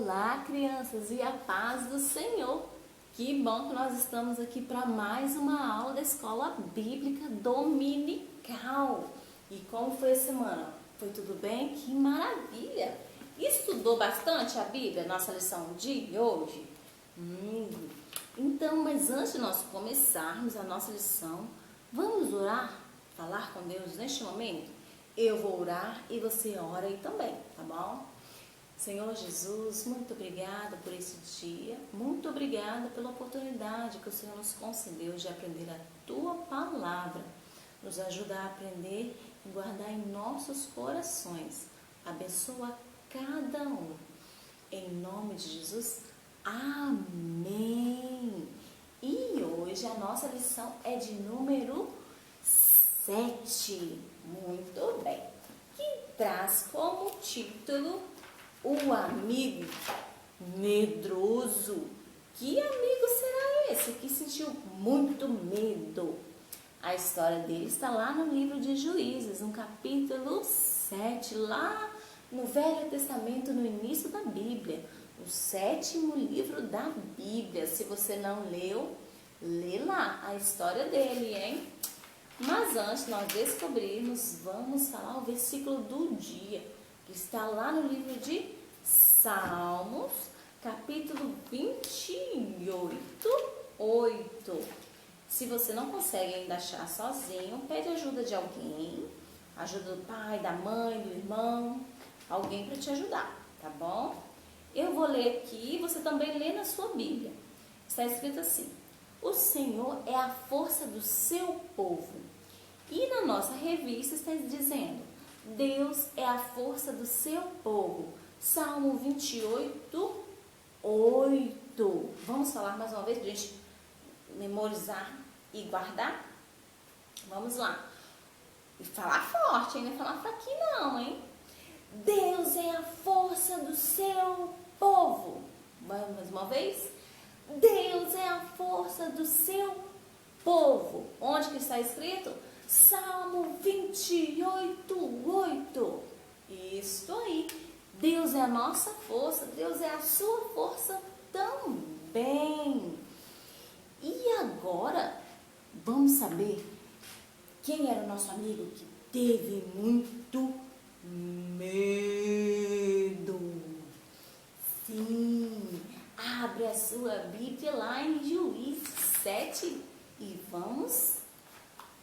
Olá, crianças, e a paz do Senhor. Que bom que nós estamos aqui para mais uma aula da Escola Bíblica Dominical. E como foi a semana? Foi tudo bem? Que maravilha! Estudou bastante a Bíblia, nossa lição de hoje? Então, mas antes de nós começarmos a nossa lição, vamos orar, falar com Deus neste momento? Eu vou orar e você ora aí também, tá bom? Senhor Jesus, muito obrigada por esse dia, muito obrigada pela oportunidade que o Senhor nos concedeu de aprender a Tua Palavra. Nos ajuda a aprender e guardar em nossos corações. Abençoa cada um. Em nome de Jesus, amém. E hoje a nossa lição é de número 7. Muito bem. Que traz como título o amigo medroso. Que amigo será esse que sentiu muito medo? A história dele está lá no livro de Juízes, no capítulo 7, lá no Velho Testamento, no início da Bíblia, o 7º livro da Bíblia. Se você não leu, lê lá a história dele, hein? Mas antes de nós descobrirmos, vamos falar o versículo do dia, que está lá no livro de Salmos, capítulo 28, 8. Se você não consegue ainda achar sozinho, pede ajuda de alguém, ajuda do pai, da mãe, do irmão, alguém para te ajudar, tá bom? Eu vou ler aqui e você também lê na sua Bíblia. Está escrito assim: o Senhor é a força do seu povo. E na nossa revista está dizendo: Deus é a força do seu povo. Salmo 28, 8. Vamos falar mais uma vez para a gente memorizar e guardar? Vamos lá. E falar forte, hein? Não é falar fraquinho não, hein? Deus é a força do seu povo. Vamos mais uma vez? Deus é a força do seu povo. Onde que está escrito? Salmo 28, 8. Isso aí. Deus é a nossa força, Deus é a sua força também. E agora, vamos saber quem era o nosso amigo que teve muito medo. Sim, abre a sua Bíblia lá em Juízes 7 e vamos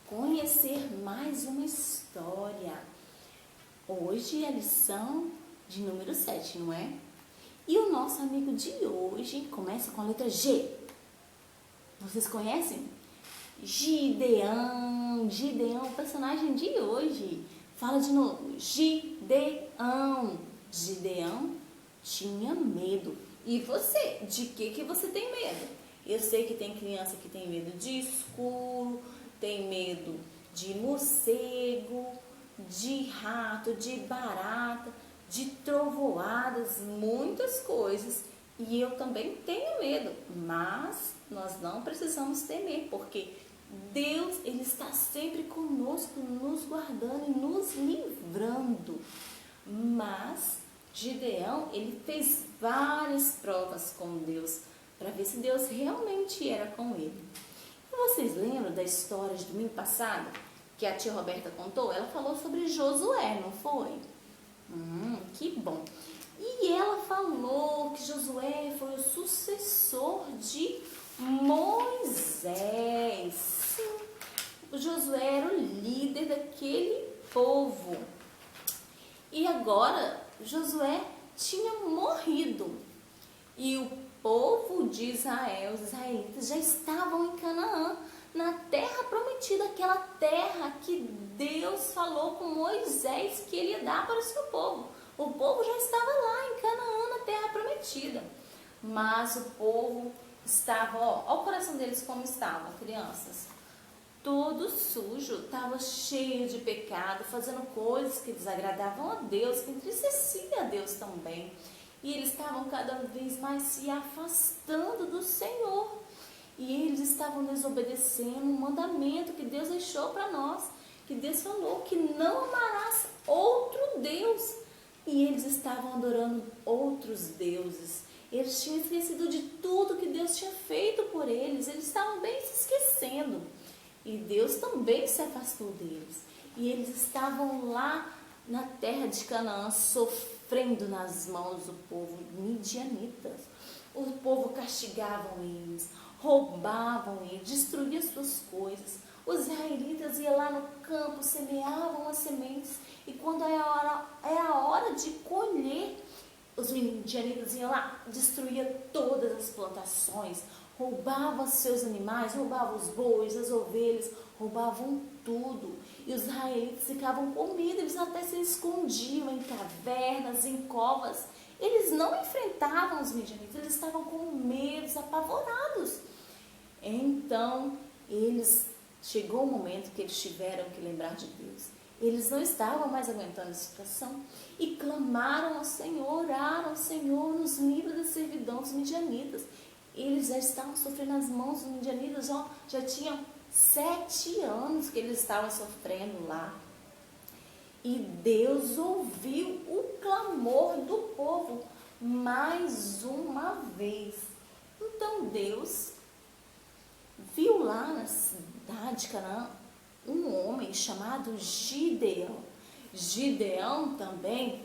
conhecer mais uma história. Hoje é a lição de número 7, não é? E o nosso amigo de hoje começa com a letra G. Vocês conhecem? Gideão. Gideão, o personagem de hoje. Fala de novo. Gideão. Gideão tinha medo. E você? De que você tem medo? Eu sei que tem criança que tem medo de escuro, tem medo de morcego, de rato, de barata, de trovoadas, muitas coisas. E eu também tenho medo, mas nós não precisamos temer, porque Deus, Ele está sempre conosco, nos guardando e nos livrando. Mas Gideão, ele fez várias provas com Deus, para ver se Deus realmente era com ele. E vocês lembram da história de domingo passado, que a tia Roberta contou? Ela falou sobre Josué, não foi? Que bom. E ela falou que Josué foi o sucessor de Moisés. Sim, o Josué era o líder daquele povo. E agora Josué tinha morrido. E o povo de Israel, os israelitas, já estavam em Canaã, na terra prometida, aquela terra que Deus falou com Moisés que ele ia dar para o seu povo. O povo já estava lá em Canaã, na terra prometida. Mas o povo estava, olha o coração deles como estava, crianças. Todo sujo, estava cheio de pecado, fazendo coisas que desagradavam a Deus, que entristeciam a Deus também. E eles estavam cada vez mais se afastando do Senhor. E eles estavam desobedecendo um mandamento que Deus deixou para nós. Que Deus falou que não amarás outro Deus. e eles estavam adorando outros deuses. Eles tinham esquecido de tudo que Deus tinha feito por eles. Eles estavam bem se esquecendo. E Deus também se afastou deles. E eles estavam lá na terra de Canaã, sofrendo nas mãos do povo midianitas. O povo castigavam eles, roubavam eles, destruíam suas coisas. Os israelitas iam lá no campo, semeavam as sementes, e quando é a hora de colher, os midianitas iam lá, destruíam todas as plantações, roubavam seus animais, roubavam os bois, as ovelhas, roubavam tudo. E os israelitas ficavam com medo, eles até se escondiam em cavernas, em covas. Eles não enfrentavam os midianitas, eles estavam com medo, apavorados. Então, chegou o momento que eles tiveram que lembrar de Deus. Eles não estavam mais aguentando a situação e clamaram ao Senhor, oraram ao Senhor, nos livra da servidão dos midianitas. Eles já estavam sofrendo as mãos dos midianitas, já tinham 7 anos que eles estavam sofrendo lá. E Deus ouviu o clamor do povo mais uma vez. Então Deus viu lá na cidade de Canaã um homem chamado Gideão. Gideão também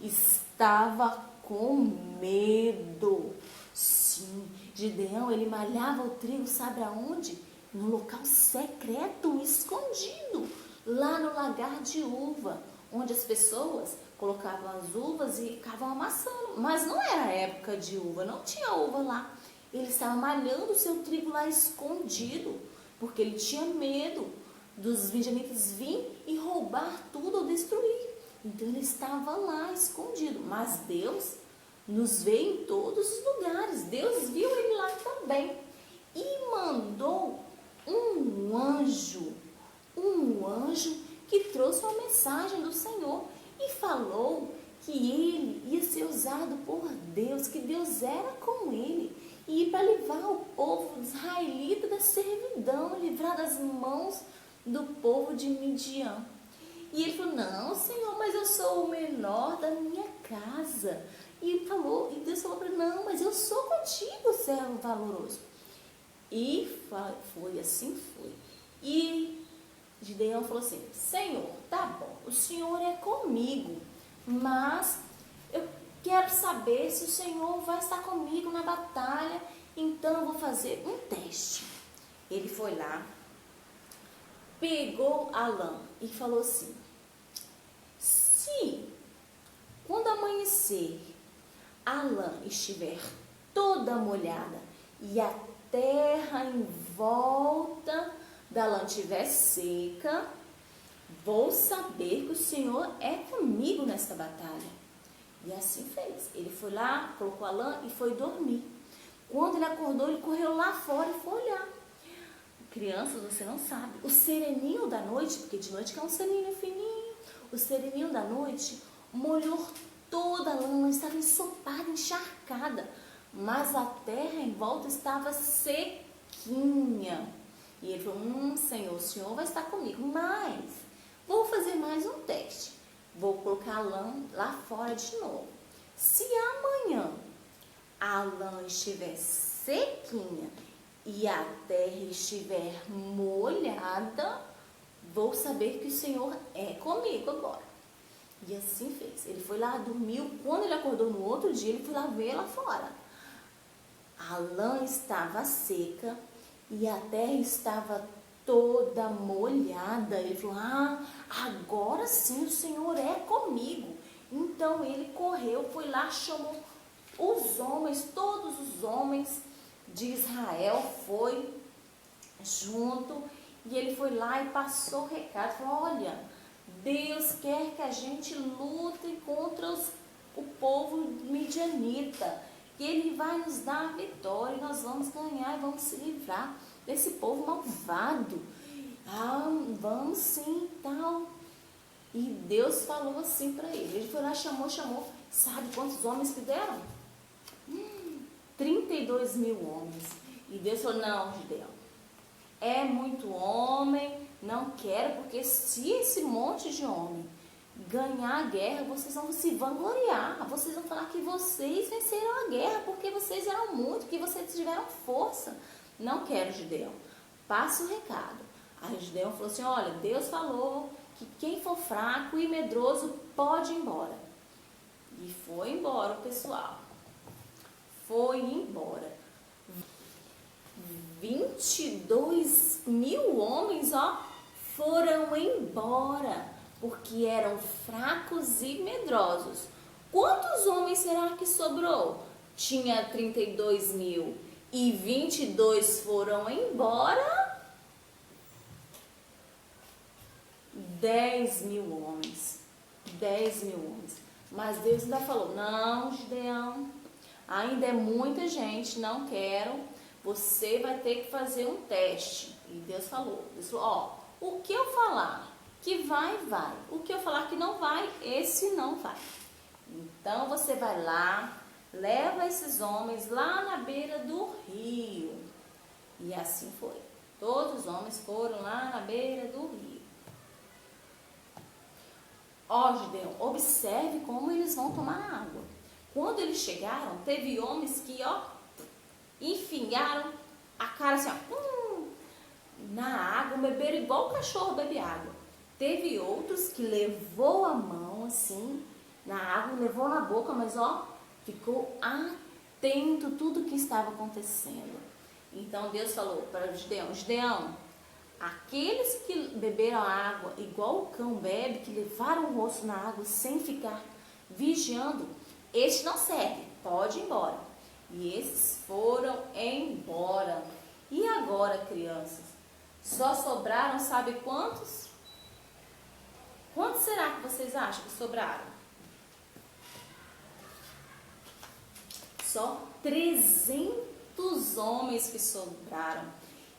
estava com medo. Sim, Gideão, ele malhava o trigo, sabe aonde? No local secreto, escondido, lá no lagar de uva, onde as pessoas colocavam as uvas e ficavam amassando. Mas não era época de uva, não tinha uva lá. Ele estava malhando o seu trigo lá escondido, porque ele tinha medo dos midianitas virem e roubar tudo ou destruir. Então ele estava lá escondido. Mas Deus nos vê em todos os lugares. Deus viu ele lá também e mandou um anjo que trouxe uma mensagem do Senhor e falou que ele ia ser usado por Deus, que Deus era com ele, e para livrar o povo israelita da servidão, livrar das mãos do povo de Midian. E ele falou: não, Senhor, mas eu sou o menor da minha casa. E Deus falou para ele: não, mas eu sou contigo, servo valoroso. E assim foi. E Gideão falou assim: Senhor, tá bom, o Senhor é comigo, mas eu quero saber se o Senhor vai estar comigo na batalha, então eu vou fazer um teste. Ele foi lá, pegou a lã e falou assim: se quando amanhecer a lã estiver toda molhada e a terra em volta da lã estiver seca, vou saber que o Senhor é comigo nesta batalha. E assim fez. Ele foi lá, colocou a lã e foi dormir. Quando ele acordou, ele correu lá fora e foi olhar. Crianças, você não sabe, o sereninho da noite, porque de noite que é um sereninho fininho, o sereninho da noite molhou toda a lã, estava ensopada, encharcada, mas a terra em volta estava sequinha. E ele falou: Senhor, o Senhor vai estar comigo, mas vou fazer mais um teste. Vou colocar a lã lá fora de novo. Se amanhã a lã estiver sequinha e a terra estiver molhada, vou saber que o Senhor é comigo agora. E assim fez. Ele foi lá, dormiu. Quando ele acordou no outro dia, ele foi lá ver lá fora. A lã estava seca e a terra estava toda molhada. Ele falou: agora sim o Senhor é comigo. Então ele correu, foi lá, chamou os homens, todos os homens de Israel, foi junto, e ele foi lá e passou o recado, falou: olha, Deus quer que a gente lute contra o povo midianita, que ele vai nos dar a vitória, e nós vamos ganhar e vamos se livrar desse povo malvado. Vamos sim, tal. E Deus falou assim para ele. Ele foi lá, chamou. Sabe quantos homens que deram? 32 mil homens. E Deus falou: não, Gideão, é muito homem, não quero, porque se esse monte de homem ganhar a guerra, vocês vão se vangloriar, vocês vão falar que vocês venceram a guerra, porque vocês eram muito, que vocês tiveram força. Não quero, Gideão. Passa o recado. Aí Gideão falou assim, olha, Deus falou que quem for fraco e medroso pode ir embora. E foi embora o pessoal. Foi embora. 22 mil homens, ó, foram embora, porque eram fracos e medrosos. Quantos homens será que sobrou? Tinha 32 mil e 22 foram embora. 10 mil homens. 10 mil homens. Mas Deus ainda falou, não, Gideão, ainda é muita gente, não quero. Você vai ter que fazer um teste. E Deus falou, ó, o que eu falar que vai, vai. O que eu falar que não vai, esse não vai. Então você vai lá, leva esses homens lá na beira do rio. E assim foi. Todos os homens foram lá na beira do rio. Ó, Gideão, observe como eles vão tomar água. Quando eles chegaram, teve homens que, ó, enfiaram a cara assim, ó, na água, beberam igual o cachorro bebe água. Teve outros que levou a mão assim, na água, levou na boca, mas ó, ficou atento tudo que estava acontecendo. Então Deus falou para Gideão, Gideão, aqueles que beberam água igual o cão bebe, que levaram o rosto na água sem ficar vigiando, este não serve, pode ir embora. E esses foram embora. E agora, crianças? Só sobraram, sabe quantos? Quantos será que vocês acham que sobraram? Só 300 homens que sobraram.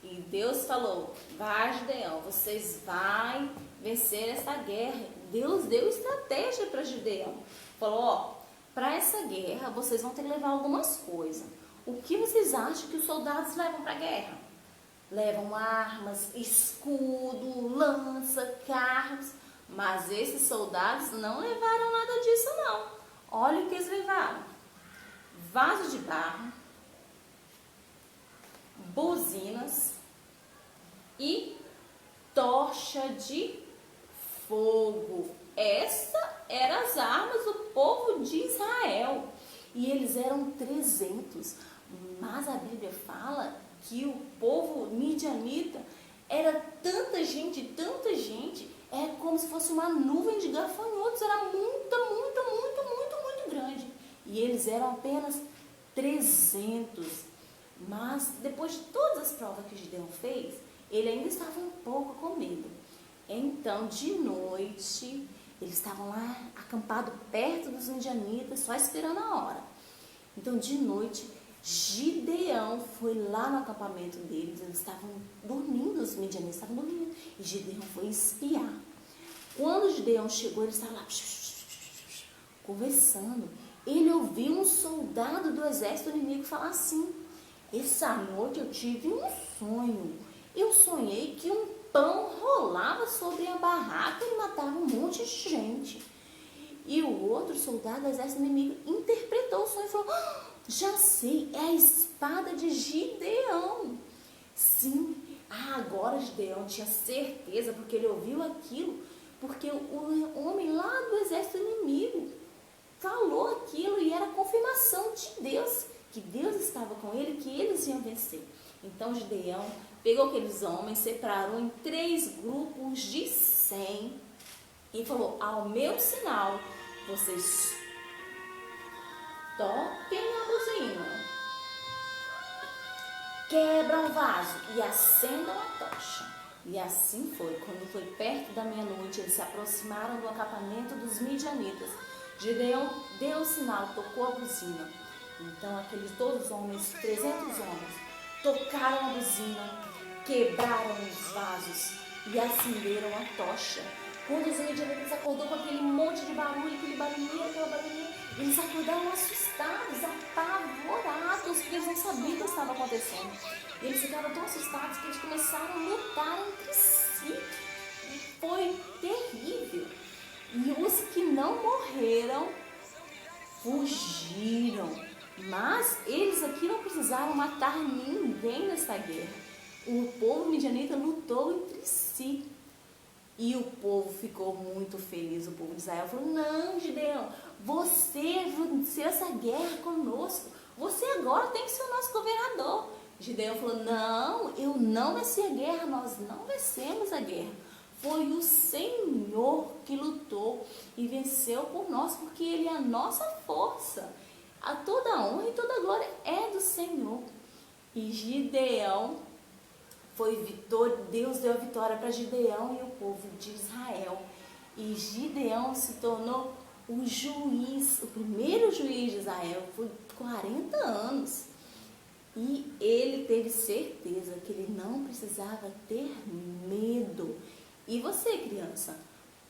E Deus falou, vai, Gideão, vocês vão vencer essa guerra. Deus deu estratégia para Gideão. Falou, ó, para essa guerra vocês vão ter que levar algumas coisas. O que vocês acham que os soldados levam para a guerra? Levam armas, escudo, lança, carros. Mas esses soldados não levaram nada disso não. Olha o que eles levaram. Vaso de barro, buzinas e tocha de fogo. Essa eram as armas do povo de Israel. E eles eram 300. Mas a Bíblia fala que o povo midianita era tanta gente, é como se fosse uma nuvem de gafanhotos. Era muito grande. E eles eram apenas 300. Mas depois de todas as provas que Gideão fez, ele ainda estava um pouco com medo. Então, de noite, eles estavam lá acampados perto dos midianitas, só esperando a hora. Então, de noite, Gideão foi lá no acampamento deles, eles estavam dormindo, os midianitas estavam dormindo, e Gideão foi espiar. Quando Gideão chegou, ele estava lá conversando. Ele ouviu um soldado do exército inimigo falar assim, essa noite eu tive um sonho. Eu sonhei que um pão rolava sobre a barraca e matava um monte de gente. E o outro soldado do exército inimigo interpretou o sonho e falou, já sei, é a espada de Gideão. Sim, agora Gideão tinha certeza, porque ele ouviu aquilo, porque o homem lá do exército inimigo falou aquilo e era a confirmação de Deus, que Deus estava com ele, que eles iam vencer. Então Gideão pegou aqueles homens, separou em 3 grupos de 100 e falou, ao meu sinal, vocês toquem a buzina, quebram o vaso e acendam a tocha. E assim foi. Quando foi perto da meia-noite, eles se aproximaram do acampamento dos midianitas. Gideão deu o sinal, tocou a buzina. Então aqueles todos os homens, 300 homens, tocaram a buzina, quebraram os vasos e acenderam a tocha. Quando os midianitas acordou com aquele monte de barulho, aquela barulheira, eles acordaram assustados, apavorados, porque eles não sabiam o que estava acontecendo. E eles ficaram tão assustados que eles começaram a lutar entre si. E foi terrível. E os que não morreram fugiram. Mas eles aqui não precisaram matar ninguém nessa guerra. O povo midianita lutou entre si. E o povo ficou muito feliz. O povo de Israel falou: não, Gideão, você venceu essa guerra conosco. Você agora tem que ser o nosso governador. Gideão falou: não, eu não venci a guerra. Nós não vencemos a guerra. Foi o Senhor que lutou e venceu por nós, porque Ele é a nossa força. A toda a honra e toda a glória é do Senhor. E Gideão foi vitória, Deus deu a vitória para Gideão e o povo de Israel. E Gideão se tornou o juiz, o primeiro juiz de Israel, por 40 anos. E ele teve certeza que ele não precisava ter medo. E você, criança,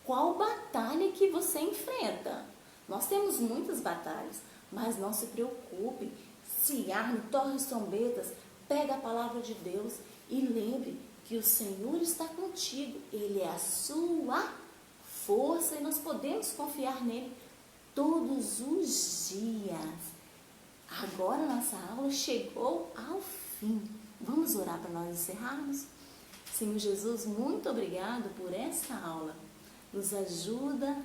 qual batalha que você enfrenta? Nós temos muitas batalhas, mas não se preocupe. Se arme, torre as trombetas, pega a palavra de Deus e lembre que o Senhor está contigo. Ele é a sua força e nós podemos confiar nele todos os dias. Agora nossa aula chegou ao fim. Vamos orar para nós encerrarmos? Senhor Jesus, muito obrigado por esta aula. Nos ajuda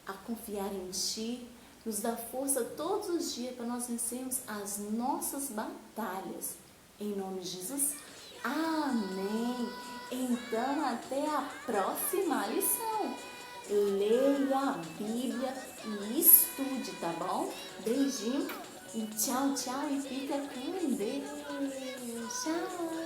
a confiar em Ti, nos dá força todos os dias para nós vencermos as nossas batalhas. Em nome de Jesus, amém. Então, até a próxima lição. Leia a Bíblia e estude, tá bom? Beijinho e tchau, tchau. E fica com Deus. Tchau.